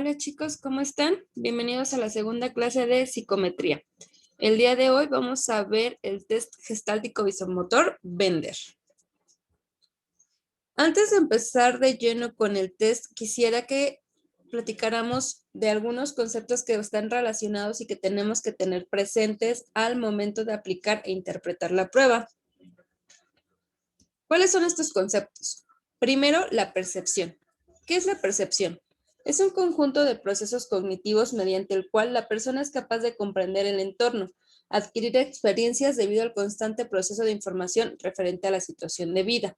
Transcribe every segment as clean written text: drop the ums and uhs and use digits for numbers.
Hola chicos, ¿cómo están? Bienvenidos a la segunda clase de psicometría. El día de hoy vamos a ver el test gestáltico visomotor Bender. Antes de empezar de lleno con el test, quisiera que platicáramos de algunos conceptos que están relacionados y que tenemos que tener presentes al momento de aplicar e interpretar la prueba. ¿Cuáles son estos conceptos? Primero, la percepción. ¿Qué es la percepción? Es un conjunto de procesos cognitivos mediante el cual la persona es capaz de comprender el entorno, adquirir experiencias debido al constante proceso de información referente a la situación de vida.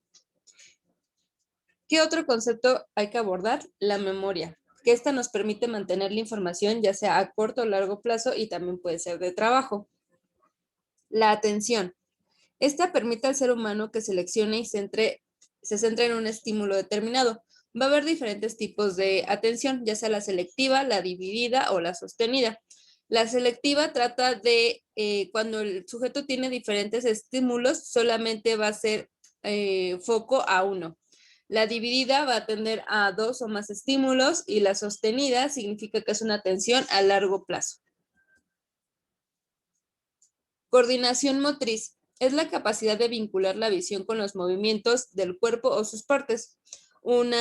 ¿Qué otro concepto hay que abordar? La memoria, que esta nos permite mantener la información ya sea a corto o largo plazo y también puede ser de trabajo. La atención. Esta permite al ser humano que seleccione y se centre en un estímulo determinado. Va a haber diferentes tipos de atención, ya sea la selectiva, la dividida o la sostenida. La selectiva trata de cuando el sujeto tiene diferentes estímulos, solamente va a ser foco a uno. La dividida va a atender a dos o más estímulos y la sostenida significa que es una atención a largo plazo. Coordinación motriz. Es la capacidad de vincular la visión con los movimientos del cuerpo o sus partes. Un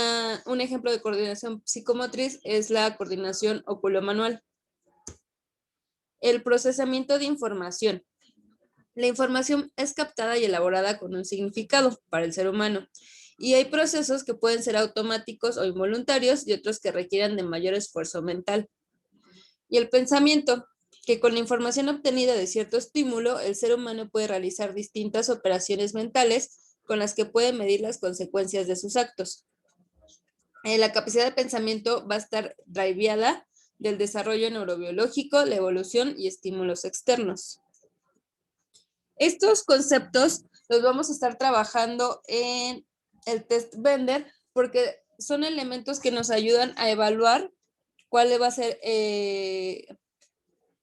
ejemplo de coordinación psicomotriz es la coordinación oculomanual. El procesamiento de información. La información es captada y elaborada con un significado para el ser humano. Y hay procesos que pueden ser automáticos o involuntarios y otros que requieran de mayor esfuerzo mental. Y el pensamiento, que con la información obtenida de cierto estímulo, el ser humano puede realizar distintas operaciones mentales con las que puede medir las consecuencias de sus actos. La capacidad de pensamiento va a estar driveada del desarrollo neurobiológico, la evolución y estímulos externos. Estos conceptos los vamos a estar trabajando en el test Bender porque son elementos que nos ayudan a evaluar cuál va a ser el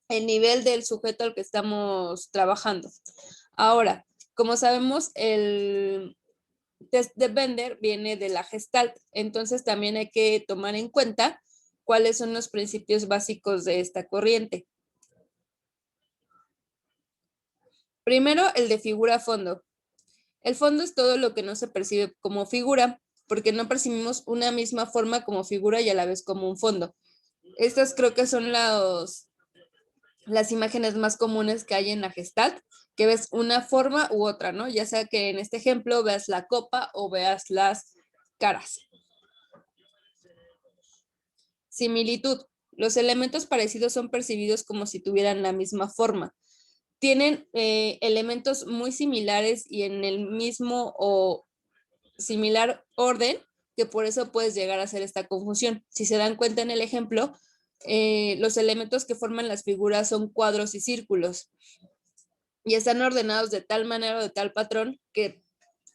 nivel del sujeto al que estamos trabajando. Ahora, como sabemos, el test de Bender viene de la Gestalt, entonces también hay que tomar en cuenta cuáles son los principios básicos de esta corriente. Primero, el de figura-fondo. El fondo es todo lo que no se percibe como figura, porque no percibimos una misma forma como figura y a la vez como un fondo. Estas creo que son las imágenes más comunes que hay en la Gestalt, que ves una forma u otra, ¿no? Ya sea que en este ejemplo veas la copa o veas las caras. Similitud. Los elementos parecidos son percibidos como si tuvieran la misma forma. Tienen elementos muy similares y en el mismo o similar orden, que por eso puedes llegar a hacer esta confusión. Si se dan cuenta en el ejemplo, los elementos que forman las figuras son cuadros y círculos y están ordenados de tal manera o de tal patrón que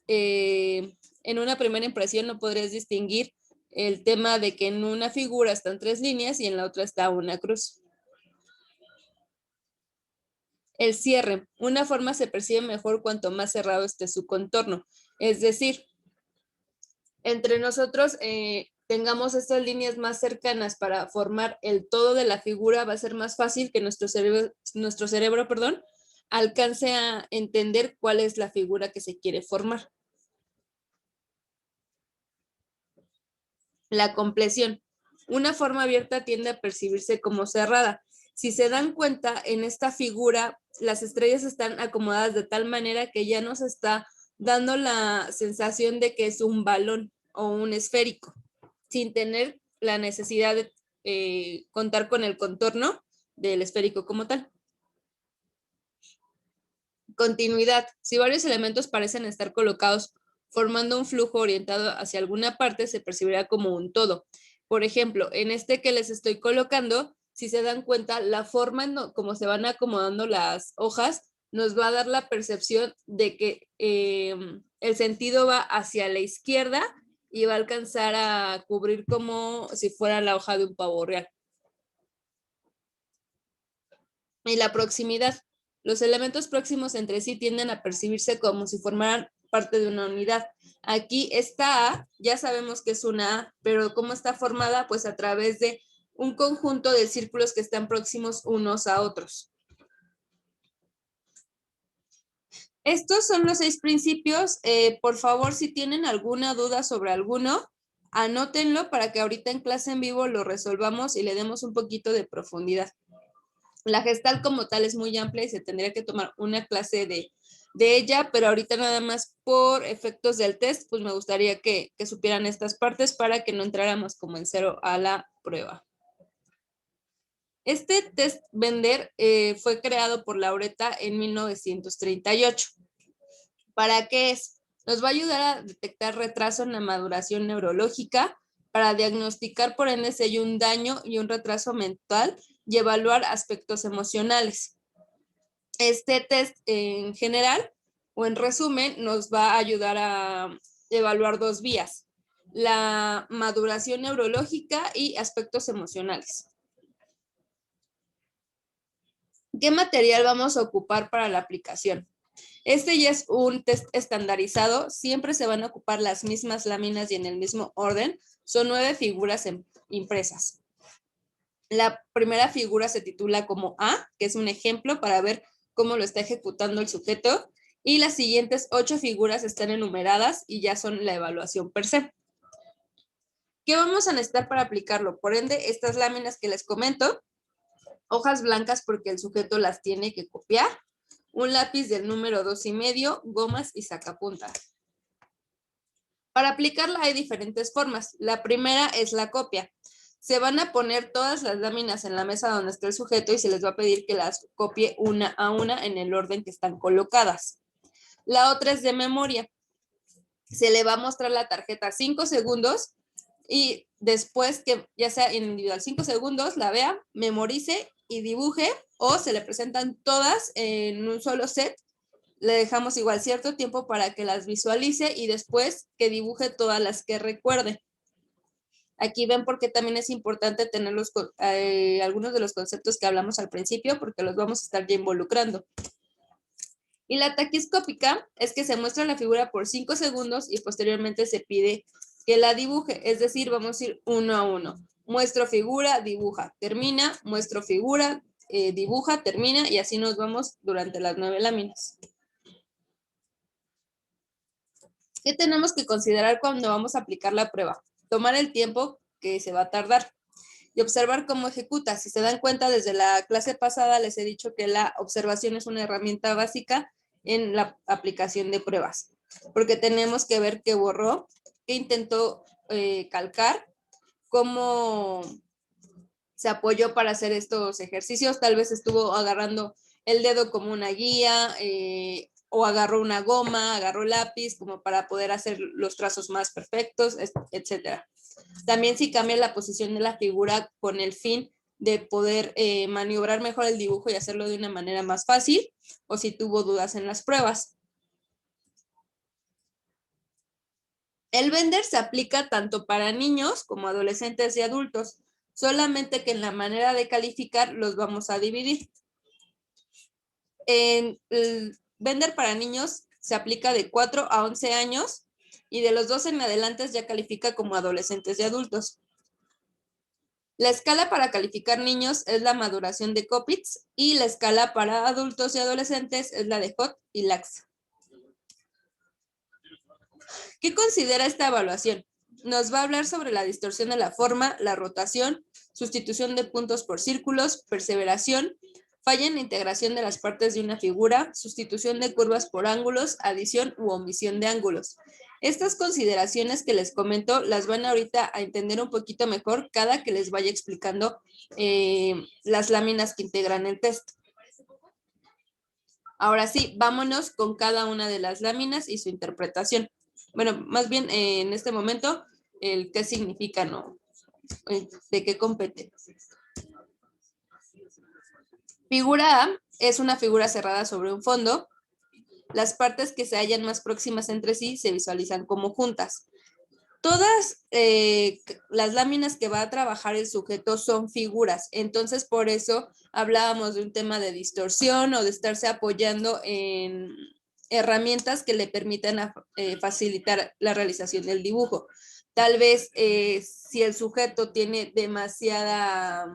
en una primera impresión no podrías distinguir el tema de que en una figura están 3 líneas y en la otra está una cruz. El cierre. Una forma se percibe mejor cuanto más cerrado esté su contorno. Es decir, entre nosotros tengamos estas líneas más cercanas para formar el todo de la figura, va a ser más fácil que nuestro cerebro, alcance a entender cuál es la figura que se quiere formar. La compleción. Una forma abierta tiende a percibirse como cerrada. Si se dan cuenta, en esta figura, las estrellas están acomodadas de tal manera que ya nos está dando la sensación de que es un balón o un esférico, sin tener la necesidad de contar con el contorno del esférico como tal. Continuidad. Si varios elementos parecen estar colocados formando un flujo orientado hacia alguna parte, se percibirá como un todo. Por ejemplo, en este que les estoy colocando, si se dan cuenta, la forma en como se van acomodando las hojas nos va a dar la percepción de que el sentido va hacia la izquierda y va a alcanzar a cubrir como si fuera la hoja de un pavo real. Y la proximidad. Los elementos próximos entre sí tienden a percibirse como si formaran parte de una unidad. Aquí esta A, ya sabemos que es una A, pero ¿cómo está formada? Pues a través de un conjunto de círculos que están próximos unos a otros. Estos son los 6 principios. Por favor, si tienen alguna duda sobre alguno, anótenlo para que ahorita en clase en vivo lo resolvamos y le demos un poquito de profundidad. La Gestalt como tal es muy amplia y se tendría que tomar una clase de ella, pero ahorita nada más por efectos del test, pues me gustaría que supieran estas partes para que no entráramos como en cero a la prueba. Este test Bender fue creado por Lauretta en 1938. ¿Para qué es? Nos va a ayudar a detectar retraso en la maduración neurológica, para diagnosticar por ende si hay un daño y un retraso mental y evaluar aspectos emocionales. Este test en general o en resumen nos va a ayudar a evaluar 2 vías: la maduración neurológica y aspectos emocionales. ¿Qué material vamos a ocupar para la aplicación? Este ya es un test estandarizado, siempre se van a ocupar las mismas láminas y en el mismo orden. Son 9 figuras impresas. La primera figura se titula como A, que es un ejemplo para ver cómo lo está ejecutando el sujeto, y las siguientes 8 figuras están enumeradas y ya son la evaluación per se. ¿Qué vamos a necesitar para aplicarlo? Por ende, estas láminas que les comento, hojas blancas porque el sujeto las tiene que copiar, un lápiz del número 2,5, gomas y sacapuntas. Para aplicarla hay diferentes formas. La primera es la copia. Se van a poner todas las láminas en la mesa donde está el sujeto y se les va a pedir que las copie una a una en el orden que están colocadas. La otra es de memoria. Se le va a mostrar la tarjeta 5 segundos y después que ya sea en individual 5 segundos, la vea, memorice y dibuje, o se le presentan todas en un solo set. Le dejamos igual cierto tiempo para que las visualice y después que dibuje todas las que recuerde. Aquí ven por qué también es importante tener algunos de los conceptos que hablamos al principio, porque los vamos a estar ya involucrando. Y la taquiscópica es que se muestra la figura por 5 segundos y posteriormente se pide que la dibuje, es decir, vamos a ir uno a uno. Muestro figura, dibuja, termina, muestro figura, dibuja, termina, y así nos vamos durante las 9 láminas. ¿Qué tenemos que considerar cuando vamos a aplicar la prueba? Tomar el tiempo que se va a tardar y observar cómo ejecuta. Si se dan cuenta, desde la clase pasada les he dicho que la observación es una herramienta básica en la aplicación de pruebas, porque tenemos que ver qué borró, qué intentó calcar, cómo se apoyó para hacer estos ejercicios. Tal vez estuvo agarrando el dedo como una guía, o agarró una goma, agarró lápiz como para poder hacer los trazos más perfectos, etcétera. También si cambia la posición de la figura con el fin de poder maniobrar mejor el dibujo y hacerlo de una manera más fácil, o si tuvo dudas en las pruebas. El Bender se aplica tanto para niños como adolescentes y adultos, solamente que en la manera de calificar los vamos a dividir. En el Bender para niños se aplica de 4 a 11 años y de los 12 en adelante ya califica como adolescentes y adultos. La escala para calificar niños es la maduración de Kopitz y la escala para adultos y adolescentes es la de Hot y Lax. ¿Qué considera esta evaluación? Nos va a hablar sobre la distorsión de la forma, la rotación, sustitución de puntos por círculos, perseveración, falla en la integración de las partes de una figura, sustitución de curvas por ángulos, adición u omisión de ángulos. Estas consideraciones que les comento las van ahorita a entender un poquito mejor cada que les vaya explicando las láminas que integran el test. Ahora sí, vámonos con cada una de las láminas y su interpretación. Bueno, más bien en este momento, el qué significa, ¿no? ¿De qué compete? Figura A es una figura cerrada sobre un fondo. Las partes que se hallan más próximas entre sí se visualizan como juntas. Todas las láminas que va a trabajar el sujeto son figuras, entonces por eso hablábamos de un tema de distorsión o de estarse apoyando en herramientas que le permitan facilitar la realización del dibujo. Tal vez si el sujeto tiene demasiada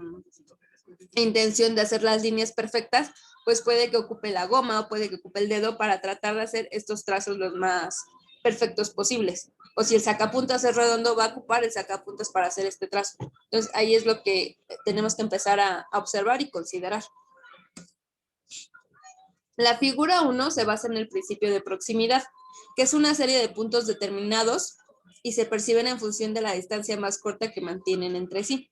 intención de hacer las líneas perfectas, pues puede que ocupe la goma o puede que ocupe el dedo para tratar de hacer estos trazos los más perfectos posibles. O si el sacapuntas es redondo, va a ocupar el sacapuntas para hacer este trazo. Entonces ahí es lo que tenemos que empezar a observar y considerar. La figura 1 se basa en el principio de proximidad, que es una serie de puntos determinados y se perciben en función de la distancia más corta que mantienen entre sí.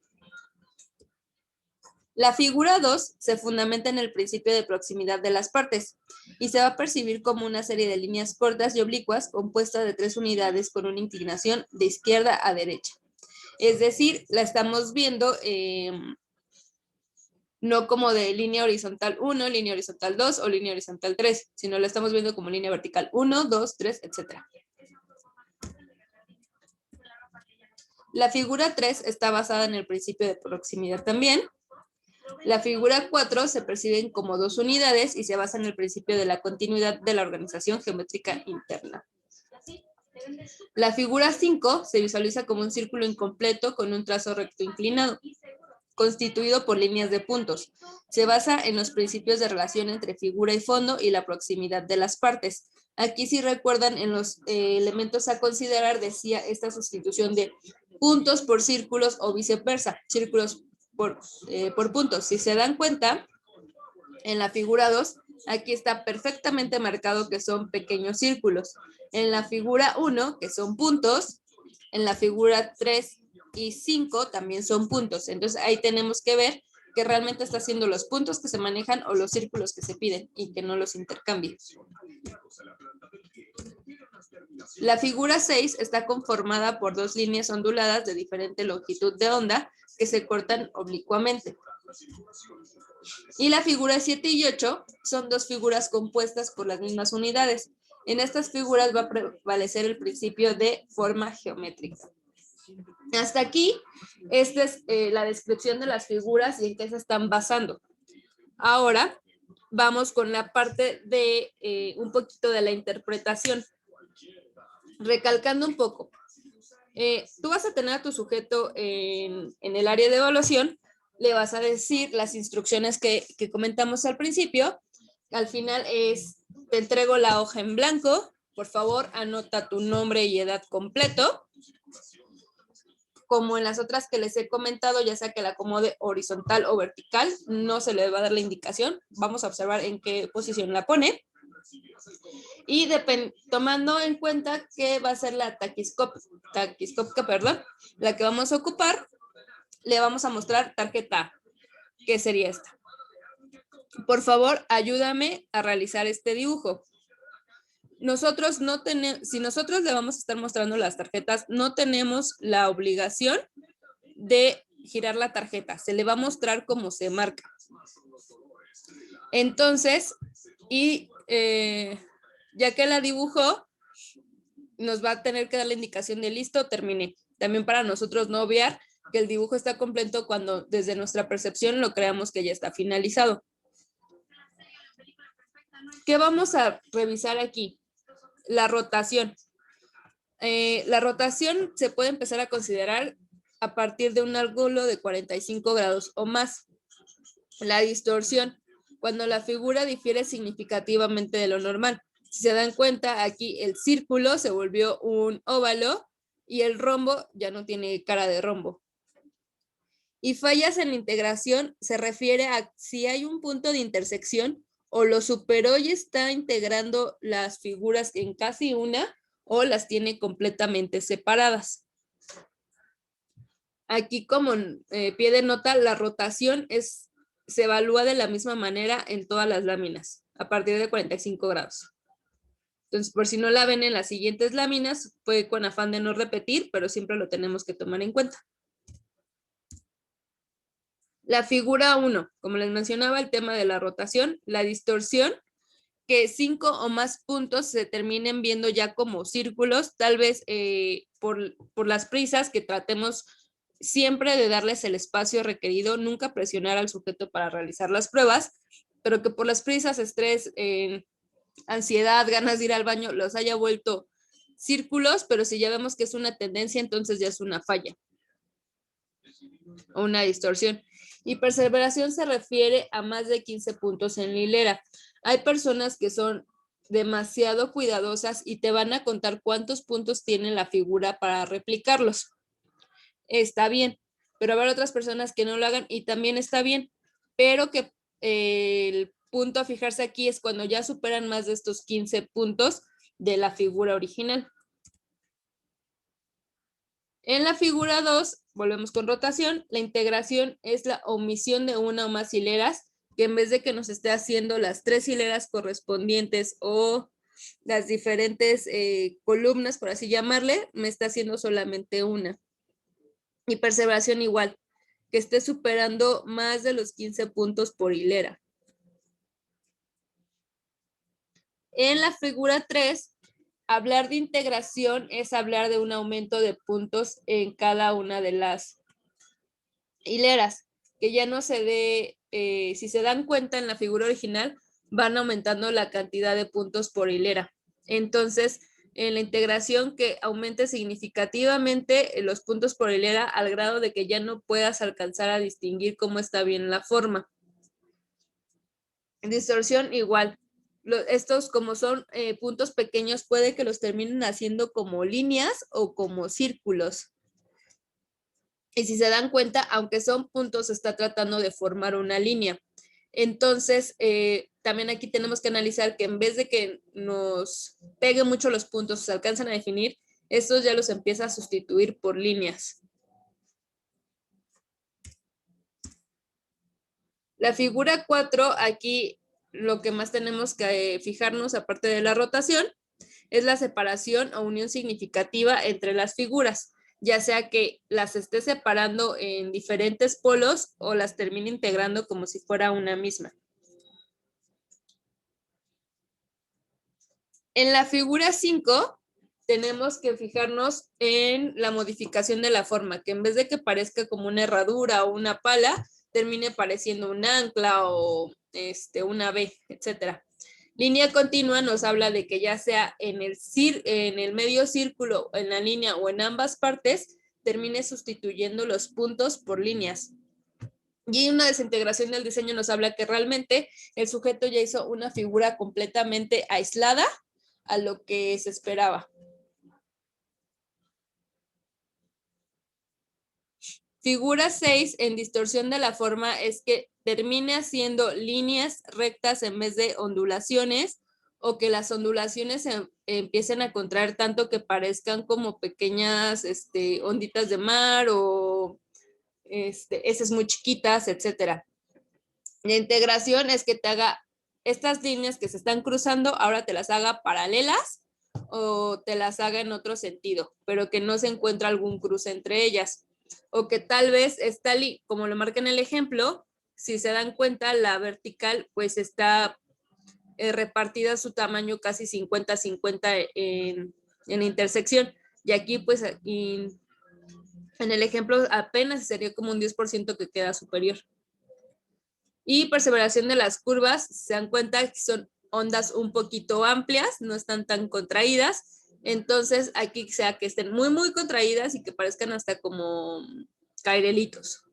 La figura 2 se fundamenta en el principio de proximidad de las partes y se va a percibir como una serie de líneas cortas y oblicuas compuestas de 3 unidades con una inclinación de izquierda a derecha. Es decir, la estamos viendo no como de línea horizontal 1, línea horizontal 2 o línea horizontal 3, sino la estamos viendo como línea vertical 1, 2, 3, etc. La figura 3 está basada en el principio de proximidad también. La figura 4 se perciben como 2 unidades y se basa en el principio de la continuidad de la organización geométrica interna. La figura 5 se visualiza como un círculo incompleto con un trazo recto inclinado, constituido por líneas de puntos. Se basa en los principios de relación entre figura y fondo y la proximidad de las partes. Aquí, si recuerdan, en los elementos a considerar decía esta sustitución de puntos por círculos o viceversa, círculos por puntos. Si se dan cuenta, en la figura 2, aquí está perfectamente marcado que son pequeños círculos. En la figura 1, que son puntos, en la figura 3 y 5 también son puntos. Entonces ahí tenemos que ver que realmente está haciendo los puntos que se manejan o los círculos que se piden y que no los intercambie. La figura 6 está conformada por 2 líneas onduladas de diferente longitud de onda que se cortan oblicuamente. Y la figura 7 y 8 son 2 figuras compuestas por las mismas unidades. En estas figuras va a prevalecer el principio de forma geométrica. Hasta aquí, esta es la descripción de las figuras y en qué se están basando. Ahora vamos con la parte de un poquito de la interpretación. Recalcando un poco, tú vas a tener a tu sujeto en el área de evaluación, le vas a decir las instrucciones que comentamos al principio. Al final te entrego la hoja en blanco, por favor anota tu nombre y edad completo. Como en las otras que les he comentado, ya sea que la acomode horizontal o vertical, no se le va a dar la indicación. Vamos a observar en qué posición la pone. Y tomando en cuenta que va a ser la taquiscópica, la que vamos a ocupar, le vamos a mostrar tarjeta A, que sería esta. Por favor, ayúdame a realizar este dibujo. Nosotros no tenemos, si nosotros le vamos a estar mostrando las tarjetas, no tenemos la obligación de girar la tarjeta. Se le va a mostrar cómo se marca. Entonces, ya que la dibujó, nos va a tener que dar la indicación de listo, terminé. También para nosotros no obviar que el dibujo está completo cuando desde nuestra percepción lo creamos que ya está finalizado. ¿Qué vamos a revisar aquí? La rotación. La rotación se puede empezar a considerar a partir de un ángulo de 45 grados o más. La distorsión, cuando la figura difiere significativamente de lo normal. Si se dan cuenta, aquí el círculo se volvió un óvalo y el rombo ya no tiene cara de rombo. Y fallas en la integración se refiere a si hay un punto de intersección o lo superó y está integrando las figuras en casi una o las tiene completamente separadas. Aquí como pie de nota, la rotación se evalúa de la misma manera en todas las láminas, a partir de 45 grados. Entonces, por si no la ven en las siguientes láminas, fue con afán de no repetir, pero siempre lo tenemos que tomar en cuenta. La figura 1, como les mencionaba, el tema de la rotación, la distorsión, que 5 o más puntos se terminen viendo ya como círculos, tal vez por las prisas que tratemos siempre de darles el espacio requerido, nunca presionar al sujeto para realizar las pruebas, pero que por las prisas, estrés, ansiedad, ganas de ir al baño, los haya vuelto círculos, pero si ya vemos que es una tendencia, entonces ya es una falla o una distorsión. Y perseveración se refiere a más de 15 puntos en la hilera. Hay personas que son demasiado cuidadosas y te van a contar cuántos puntos tiene la figura para replicarlos. Está bien, pero habrá otras personas que no lo hagan y también está bien, pero que el punto a fijarse aquí es cuando ya superan más de estos 15 puntos de la figura original. En la figura 2, volvemos con rotación, la integración es la omisión de una o más hileras, que en vez de que nos esté haciendo las 3 hileras correspondientes o las diferentes columnas, por así llamarle, me está haciendo solamente una. Y perseveración igual, que esté superando más de los 15 puntos por hilera. En la figura 3, hablar de integración es hablar de un aumento de puntos en cada una de las hileras, que ya no se dé, si se dan cuenta en la figura original, van aumentando la cantidad de puntos por hilera. Entonces, en la integración que aumente significativamente los puntos por hilera al grado de que ya no puedas alcanzar a distinguir cómo está bien la forma. Distorsión igual. Estos como son puntos pequeños, puede que los terminen haciendo como líneas o como círculos. Y si se dan cuenta, aunque son puntos, se está tratando de formar una línea. Entonces, también aquí tenemos que analizar que en vez de que nos peguen mucho los puntos, se alcanzan a definir, estos ya los empieza a sustituir por líneas. La figura 4, aquí lo que más tenemos que fijarnos, aparte de la rotación, es la separación o unión significativa entre las figuras, ya sea que las esté separando en diferentes polos o las termine integrando como si fuera una misma. En la figura 5 tenemos que fijarnos en la modificación de la forma, que en vez de que parezca como una herradura o una pala, termine pareciendo un ancla o una B, etcétera. Línea continua nos habla de que ya sea en el medio círculo, en la línea o en ambas partes, termine sustituyendo los puntos por líneas. Y una desintegración del diseño nos habla que realmente el sujeto ya hizo una figura completamente aislada a lo que se esperaba. Figura 6 en distorsión de la forma es que termine haciendo líneas rectas en vez de ondulaciones o que las ondulaciones empiecen a contraer tanto que parezcan como pequeñas onditas de mar o heces muy chiquitas, etcétera. La integración es que te haga estas líneas que se están cruzando, ahora te las haga paralelas o te las haga en otro sentido, pero que no se encuentre algún cruce entre ellas. O que tal vez está, como lo marca en el ejemplo, si se dan cuenta, la vertical pues está repartida su tamaño casi 50-50 en intersección. Y aquí pues en el ejemplo apenas sería como un 10% que queda superior. Y perseveración de las curvas, se dan cuenta que son ondas un poquito amplias, no están tan contraídas. Entonces aquí sea que estén muy, muy contraídas y que parezcan hasta como cairelitos.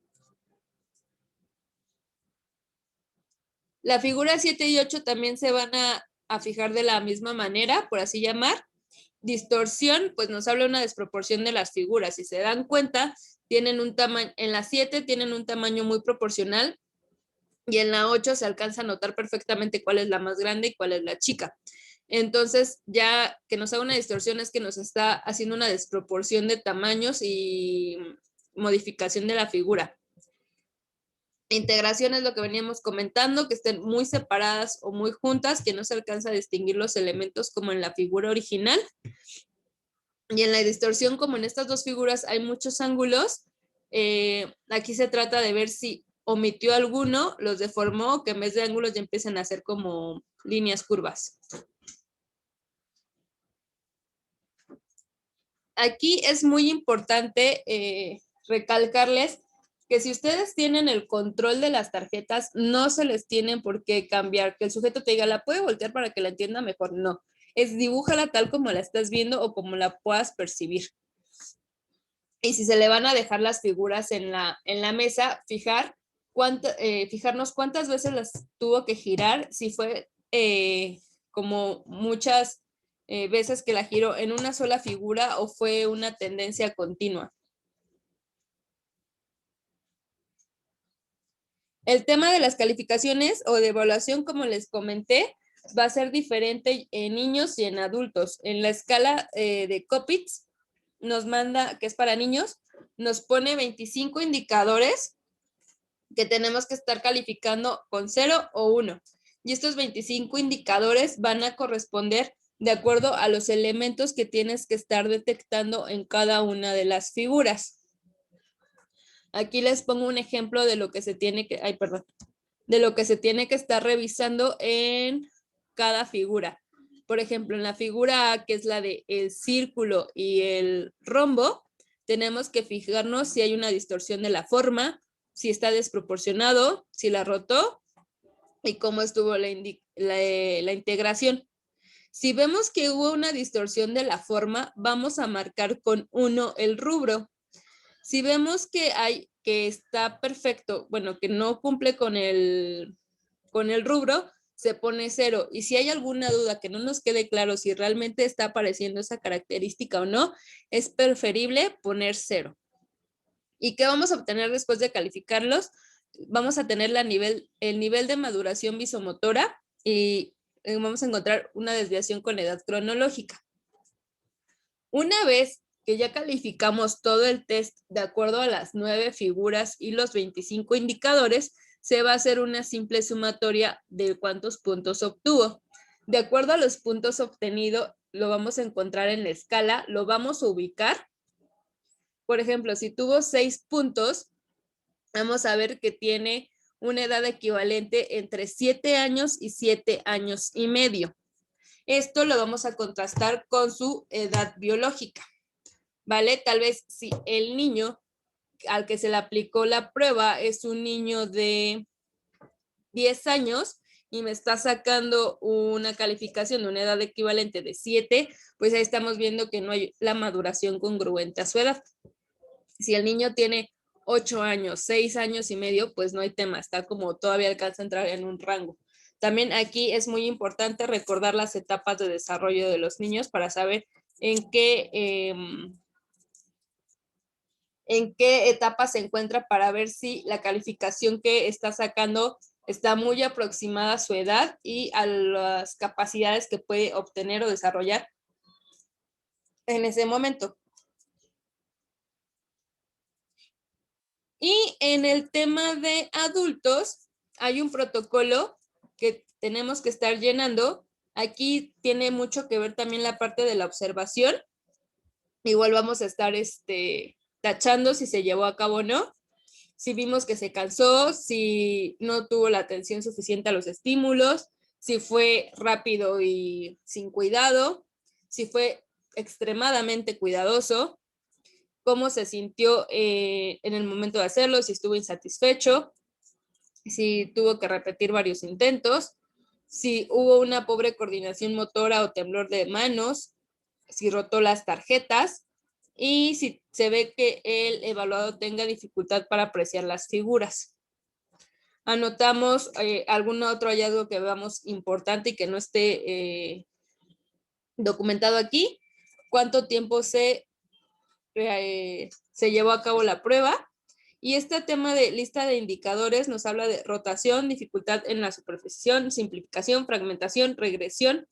La figura 7 y 8 también se van a fijar de la misma manera, por así llamar. Distorsión, pues nos habla una desproporción de las figuras. Si se dan cuenta, tienen un tamaño, en la 7 tienen un tamaño muy proporcional y en la 8 se alcanza a notar perfectamente cuál es la más grande y cuál es la chica. Entonces, ya que nos haga una distorsión es que nos está haciendo una desproporción de tamaños y modificación de la figura. Integración es lo que veníamos comentando, que estén muy separadas o muy juntas, que no se alcanza a distinguir los elementos como en la figura original. Y en la distorsión, como en estas dos figuras hay muchos ángulos, aquí se trata de ver si omitió alguno, los deformó, que en vez de ángulos ya empiezan a hacer como líneas curvas. Aquí es muy importante recalcarles que si ustedes tienen el control de las tarjetas, no se les tienen por qué cambiar. Que el sujeto te diga, ¿la puede voltear para que la entienda mejor? No. es dibújala tal como la estás viendo o como la puedas percibir. Y si se le van a dejar las figuras en la mesa, fijarnos cuántas veces las tuvo que girar, si fue como muchas veces que la giró en una sola figura o fue una tendencia continua. El tema de las calificaciones o de evaluación, como les comenté, va a ser diferente en niños y en adultos. En la escala de Coppitz nos manda, que es para niños, nos pone 25 indicadores que tenemos que estar calificando con 0 o 1. Y estos 25 indicadores van a corresponder de acuerdo a los elementos que tienes que estar detectando en cada una de las figuras. Aquí les pongo un ejemplo de lo que se tiene que, de lo que se tiene que estar revisando en cada figura. Por ejemplo, en la figura A, que es la de el círculo y el rombo, tenemos que fijarnos si hay una distorsión de la forma, si está desproporcionado, si la rotó y cómo estuvo la integración. Si vemos que hubo una distorsión de la forma, vamos a marcar con 1 el rubro. Si vemos que está perfecto, bueno, que no cumple con el rubro, se pone 0. Y si hay alguna duda que no nos quede claro si realmente está apareciendo esa característica o no, es preferible poner 0. ¿Y qué vamos a obtener después de calificarlos? Vamos a tener el nivel de maduración visomotora y vamos a encontrar una desviación con edad cronológica. Una vez que ya calificamos todo el test de acuerdo a las 9 figuras y los 25 indicadores, se va a hacer una simple sumatoria de cuántos puntos obtuvo. De acuerdo a los puntos obtenidos, lo vamos a encontrar en la escala, lo vamos a ubicar. Por ejemplo, si tuvo 6 puntos, vamos a ver que tiene una edad equivalente entre 7 años y 7 años y medio. Esto lo vamos a contrastar con su edad biológica, ¿vale? Tal vez si el niño al que se le aplicó la prueba es un niño de 10 años y me está sacando una calificación de una edad equivalente de 7, pues ahí estamos viendo que no hay la maduración congruente a su edad. Si el niño tiene 8 años, 6 años y medio, pues no hay tema, está como todavía alcanza a entrar en un rango. También aquí es muy importante recordar las etapas de desarrollo de los niños para saber en qué etapa se encuentra, para ver si la calificación que está sacando está muy aproximada a su edad y a las capacidades que puede obtener o desarrollar en ese momento. Y en el tema de adultos, hay un protocolo que tenemos que estar llenando. Aquí tiene mucho que ver también la parte de la observación. Igual vamos a estar tachando si se llevó a cabo o no. Si vimos que se cansó, si no tuvo la atención suficiente a los estímulos, si fue rápido y sin cuidado, si fue extremadamente cuidadoso, cómo se sintió en el momento de hacerlo, si estuvo insatisfecho, si tuvo que repetir varios intentos, si hubo una pobre coordinación motora o temblor de manos, si rotó las tarjetas y si se ve que el evaluado tenga dificultad para apreciar las figuras. Anotamos algún otro hallazgo que veamos importante y que no esté documentado aquí, cuánto tiempo se llevó a cabo la prueba. Y este tema de lista de indicadores nos habla de rotación, dificultad en la superposición, simplificación, fragmentación, regresión,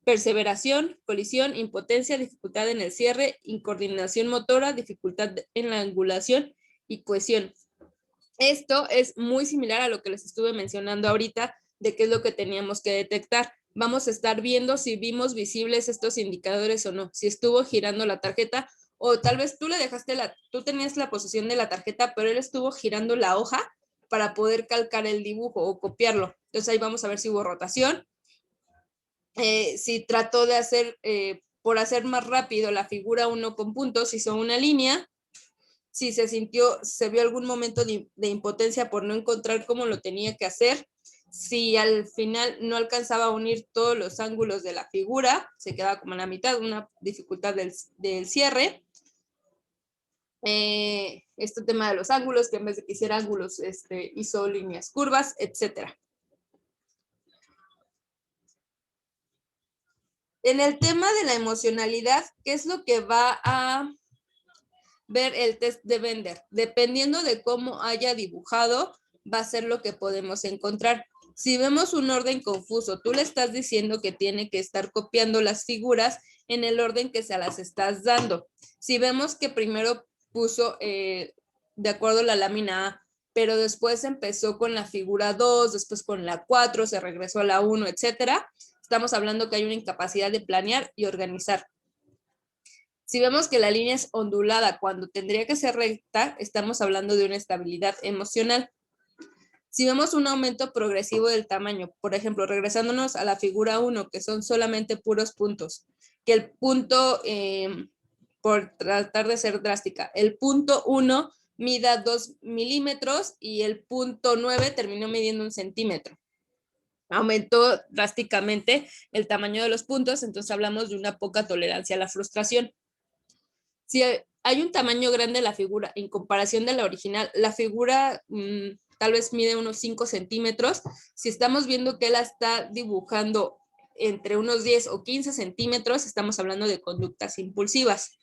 perseveración, colisión, impotencia, dificultad en el cierre, incoordinación motora, dificultad en la angulación y cohesión. Esto es muy similar a lo que les estuve mencionando ahorita de qué es lo que teníamos que detectar. Vamos a estar viendo si vimos visibles estos indicadores o no, si estuvo girando la tarjeta o tal vez tú tenías la posesión de la tarjeta, pero él estuvo girando la hoja para poder calcar el dibujo o copiarlo. Entonces ahí vamos a ver si hubo rotación, si trató de hacer, por hacer más rápido la figura 1 con puntos, hizo una línea, si se vio algún momento de impotencia por no encontrar cómo lo tenía que hacer, Si al final no alcanzaba a unir todos los ángulos de la figura, se quedaba como en la mitad, una dificultad del cierre. Este tema de los ángulos, que en vez de que hiciera ángulos, hizo líneas curvas, etcétera. En el tema de la emocionalidad, ¿qué es lo que va a ver el test de Bender? Dependiendo de cómo haya dibujado, va a ser lo que podemos encontrar. Si vemos un orden confuso, tú le estás diciendo que tiene que estar copiando las figuras en el orden que se las estás dando. Si vemos que primero puso de acuerdo a la lámina A, pero después empezó con la figura 2, después con la 4, se regresó a la 1, etcétera, estamos hablando que hay una incapacidad de planear y organizar. Si vemos que la línea es ondulada cuando tendría que ser recta, estamos hablando de una estabilidad emocional. Si vemos un aumento progresivo del tamaño, por ejemplo, regresándonos a la figura 1, que son solamente puros puntos, que el punto, por tratar de ser drástica, el punto 1 mida 2 milímetros y el punto 9 terminó midiendo 1 centímetro. Aumentó drásticamente el tamaño de los puntos, entonces hablamos de una poca tolerancia a la frustración. Si hay un tamaño grande de la figura en comparación de la original, la figura tal vez mide unos 5 centímetros. Si estamos viendo que él la está dibujando entre unos 10 o 15 centímetros, estamos hablando de conductas impulsivas.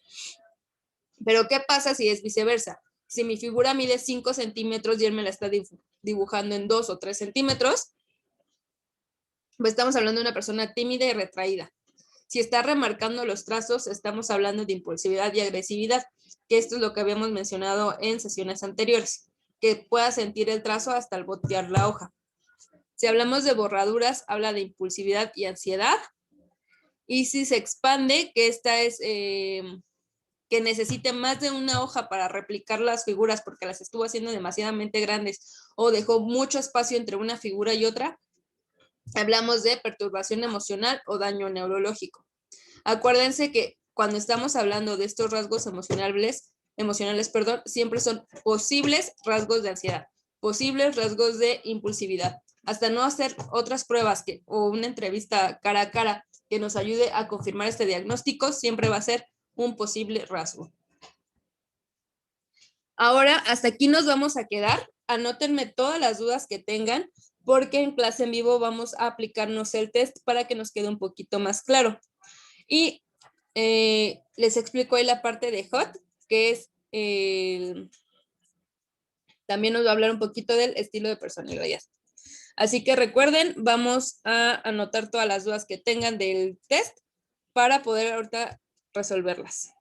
Pero ¿qué pasa si es viceversa? Si mi figura mide 5 centímetros y él me la está dibujando en 2 o 3 centímetros, pues estamos hablando de una persona tímida y retraída. Si está remarcando los trazos, estamos hablando de impulsividad y agresividad, que esto es lo que habíamos mencionado en sesiones anteriores, que pueda sentir el trazo hasta el voltear la hoja. Si hablamos de borraduras, habla de impulsividad y ansiedad. Y si se expande, que esta es que necesite más de una hoja para replicar las figuras porque las estuvo haciendo demasiadamente grandes o dejó mucho espacio entre una figura y otra, hablamos de perturbación emocional o daño neurológico. Acuérdense que cuando estamos hablando de estos rasgos emocionales, siempre son posibles rasgos de ansiedad, posibles rasgos de impulsividad. Hasta no hacer otras pruebas o una entrevista cara a cara que nos ayude a confirmar este diagnóstico, siempre va a ser un posible rasgo. Ahora, hasta aquí nos vamos a quedar. Anótenme todas las dudas que tengan, porque en clase en vivo vamos a aplicarnos el test para que nos quede un poquito más claro. Y les explico ahí la parte de HOT, que es también nos va a hablar un poquito del estilo de personalidad. Así que recuerden, vamos a anotar todas las dudas que tengan del test para poder ahorita resolverlas.